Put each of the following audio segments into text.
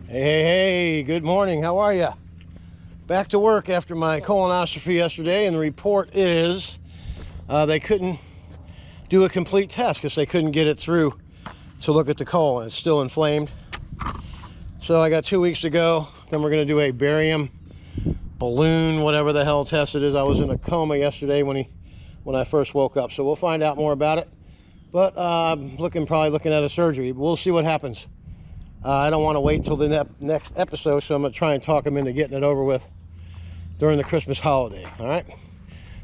Hey, good morning. How are you? Back to work after my colonoscopy yesterday, and the report is they couldn't do a complete test because they couldn't get it through to look at the colon. It's still inflamed. So I got 2 weeks to go. Then we're going to do a barium balloon, whatever the hell test it is. I was in a coma yesterday when I first woke up. So we'll find out more about it. But probably looking at a surgery. We'll see what happens. I don't want to wait until the next episode, so I'm going to try and talk them into getting it over with during the Christmas holiday. All right.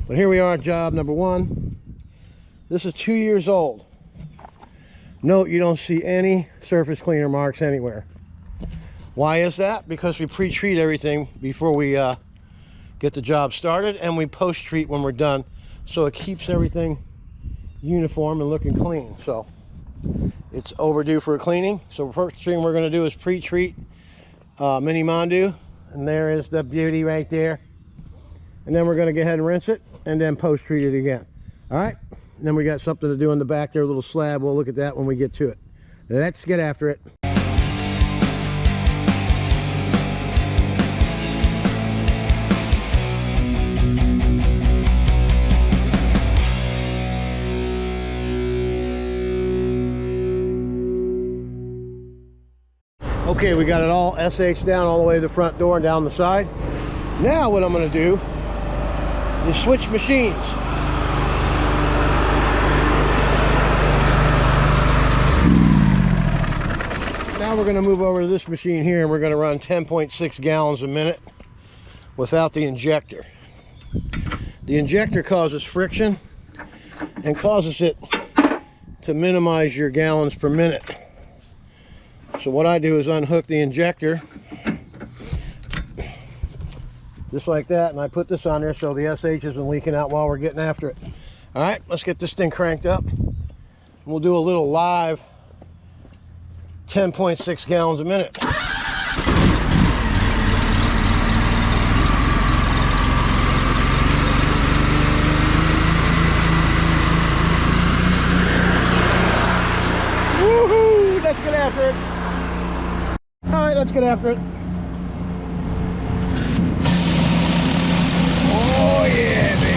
But here we are, job number 1. This is 2 years old. Note you don't see any surface cleaner marks anywhere. Why is that? Because we pre-treat everything before we get the job started, and we post-treat when we're done, so it keeps everything uniform and looking clean. So it's overdue for a cleaning. So the first thing we're going to do is pre-treat mini mondo, and there is the beauty right there. And then we're going to go ahead and rinse it and then post-treat it again. All right. And then we got something to do in the back there, a little slab. We'll look at that when we get to it. Let's get after it. Okay, we got it all SH down all the way to the front door and down the side. Now what I'm going to do is switch machines. Now we're going to move over to this machine here, and we're going to run 10.6 gallons a minute without the injector. The injector causes friction and causes it to minimize your gallons per minute. So what I do is unhook the injector just like that, and I put this on there so the SH isn't leaking out while we're getting after it. All right, let's get this thing cranked up. We'll do a little live 10.6 gallons a minute. Woohoo! Let's get after it. All right, let's get after it. Oh yeah, baby.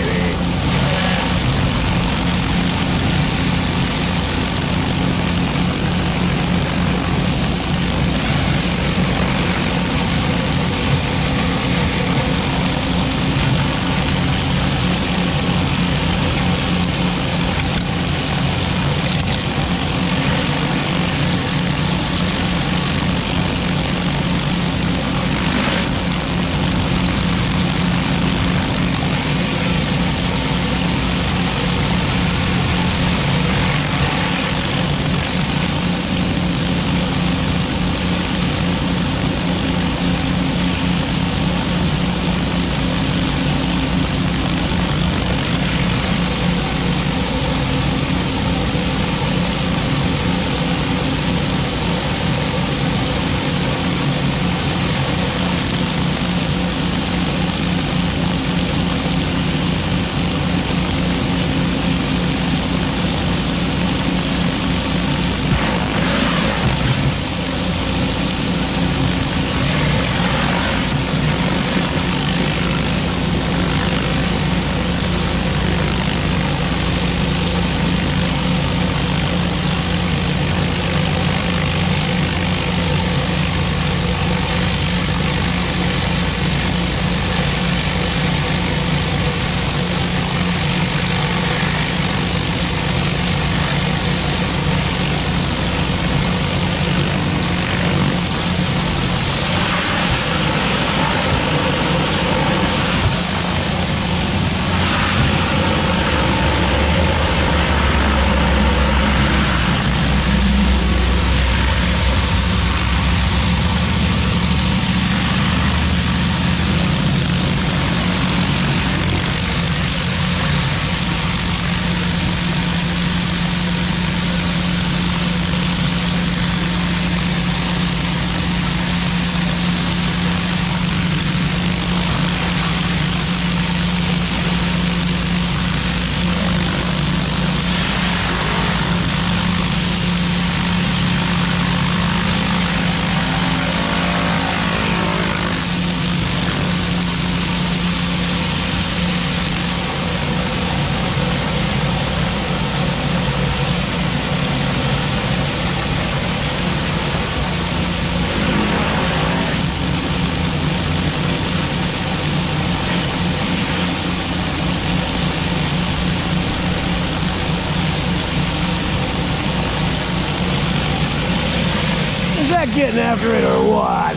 not getting after it or what?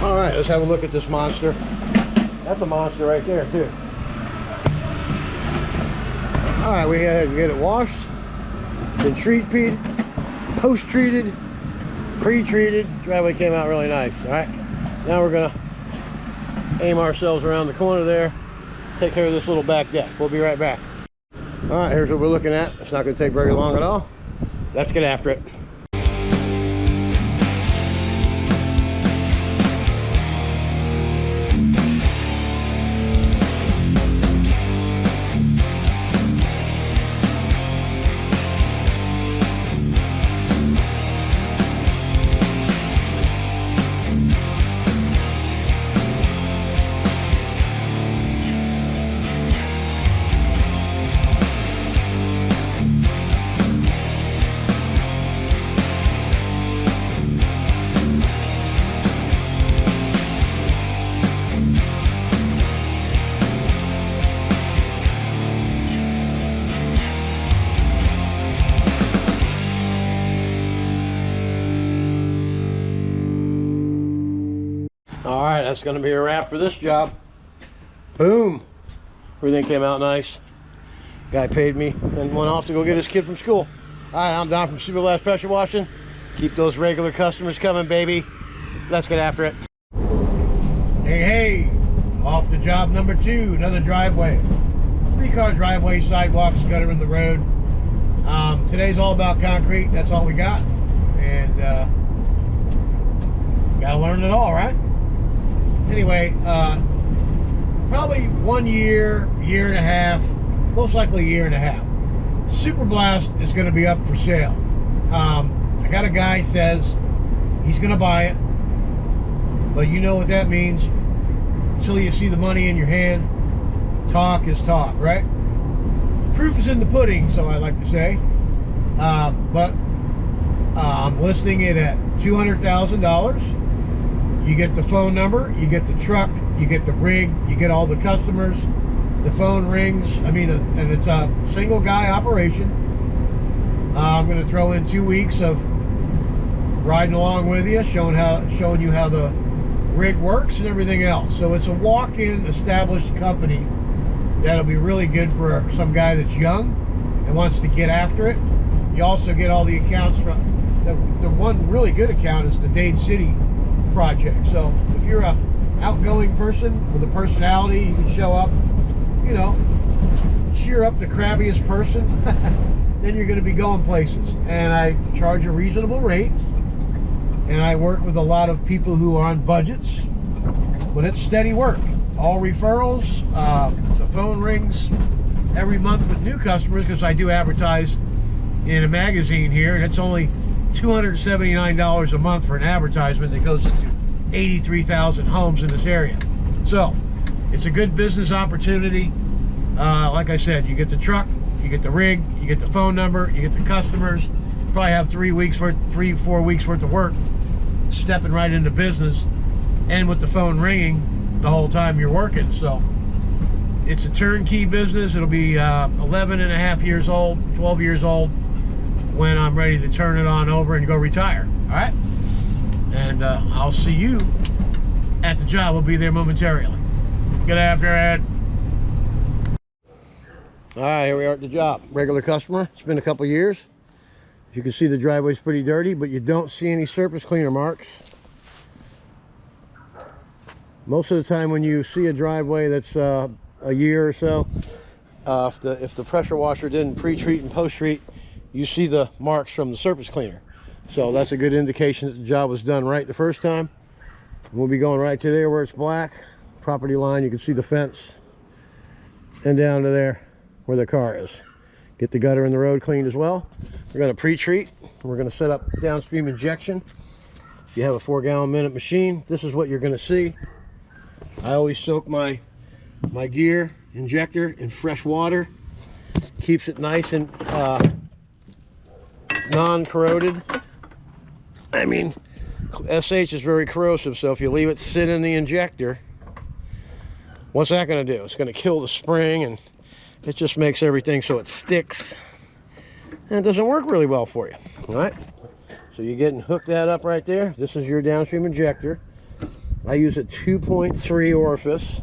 All right, let's have a look at this monster. That's a monster right there too. All right, we go ahead and get it washed, been treated, post-treated, pre-treated. Driveway came out really nice. All right, now we're gonna aim ourselves around the corner there, take care of this little back deck. We'll be right back. All right, here's what we're looking at. It's not gonna take very long at all. Let's get after it. All right, that's going to be a wrap for this job. Boom. Everything came out nice. Guy paid me and went off to go get his kid from school. All right, I'm Don from Super Blast Pressure Washing. Keep those regular customers coming, baby. Let's get after it. Hey, off to job number 2, another driveway. 3-car driveway, sidewalks, gutter in the road. Today's all about concrete. That's all we got. And gotta learn it all, right? Anyway, probably 1 year, year and a half, most likely a year and a half. Super Blast is going to be up for sale. I got a guy says he's going to buy it, but you know what that means. Until you see the money in your hand, talk is talk, right? Proof is in the pudding, so I like to say. But I'm listing it at $200,000. You get the phone number, you get the truck, you get the rig, you get all the customers. The phone rings. I mean, and it's a single guy operation. I'm going to throw in 2 weeks of riding along with you, showing you how the rig works and everything else. So it's a walk-in established company that'll be really good for some guy that's young and wants to get after it. You also get all the accounts from the one really good account is the Dade City project. So if you're a outgoing person with a personality, you can show up, you know, cheer up the crabbiest person, then you're going to be going places. And I charge a reasonable rate, and I work with a lot of people who are on budgets, but it's steady work. All referrals. The phone rings every month with new customers because I do advertise in a magazine here, and it's only $279 a month for an advertisement that goes into 83,000 homes in this area. So it's a good business opportunity. Like I said, you get the truck, you get the rig, you get the phone number, you get the customers. You probably have 3 or 4 weeks worth of work stepping right into business, and with the phone ringing the whole time you're working. So it's a turnkey business. It'll be 11 and a half years old, 12 years old when I'm ready to turn it on over and go retire. All right, and I'll see you at the job. We'll be there momentarily. Get after it. All right, here we are at the job. Regular customer. It's been a couple years. As you can see, the driveway's pretty dirty, but you don't see any surface cleaner marks. Most of the time when you see a driveway that's a year or so, if the pressure washer didn't pre-treat and post-treat, you see the marks from the surface cleaner. So that's a good indication that the job was done right the first time. We'll be going right to there where it's black. Property line, you can see the fence. And down to there where the car is. Get the gutter in the road cleaned as well. We're going to pre-treat. We're going to set up downstream injection. If you have a 4-gallon-a-minute machine, this is what you're going to see. I always soak my gear injector in fresh water. Keeps it nice and non-corroded. I mean, SH is very corrosive, so if you leave it sit in the injector, what's that going to do? It's going to kill the spring, and it just makes everything so it sticks, and it doesn't work really well for you. All right, so you're getting hooked that up right there. This is your downstream injector. I use a 2.3 orifice,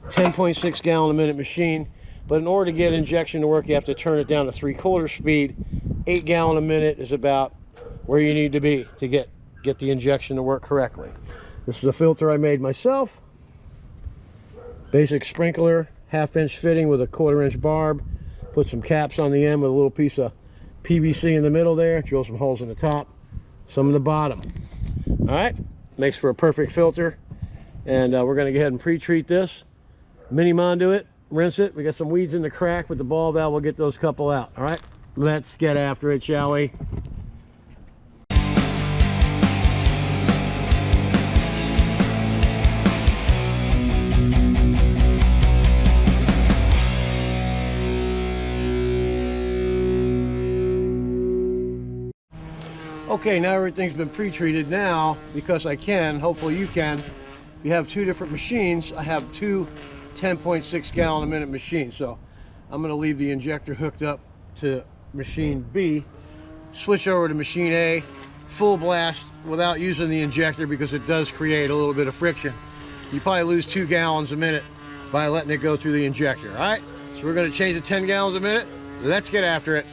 10.6 gallon a minute machine, but in order to get injection to work, you have to turn it down to 3/4 speed. 8 gallon a minute is about where you need to be to get the injection to work correctly. This is a filter I made myself. Basic sprinkler, 1/2-inch fitting with a 1/4-inch barb. Put some caps on the end with a little piece of PVC in the middle there. Drill some holes in the top, some in the bottom. All right, makes for a perfect filter. And we're going to go ahead and pre-treat this. Mini mondo it, rinse it. We got some weeds in the crack with the ball valve. We'll get those couple out. All right, let's get after it, shall we? Okay, now everything's been pre-treated. Now, because I can, hopefully you can, you have two different machines. I have two 10.6 gallon a minute machines. So I'm going to leave the injector hooked up to machine B, switch over to machine A, full blast without using the injector because it does create a little bit of friction. You probably lose 2 gallons a minute by letting it go through the injector. All right, so we're going to change to 10 gallons a minute. Let's get after it.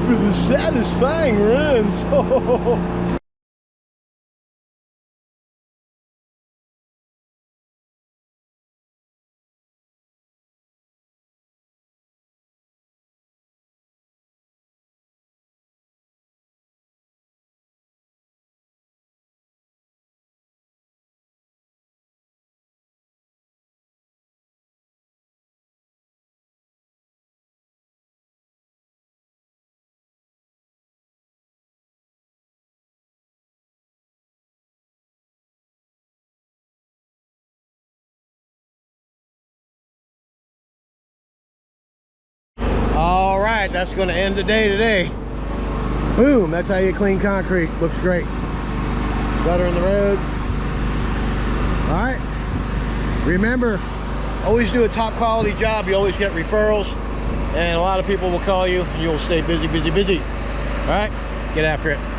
For the satisfying runs. All right, that's going to end the day today. Boom, that's how you clean concrete. Looks great. gutter in the road. All right, remember, always do a top quality job. You always get referrals, and a lot of people will call you, and you will stay busy, busy, busy. All right, get after it.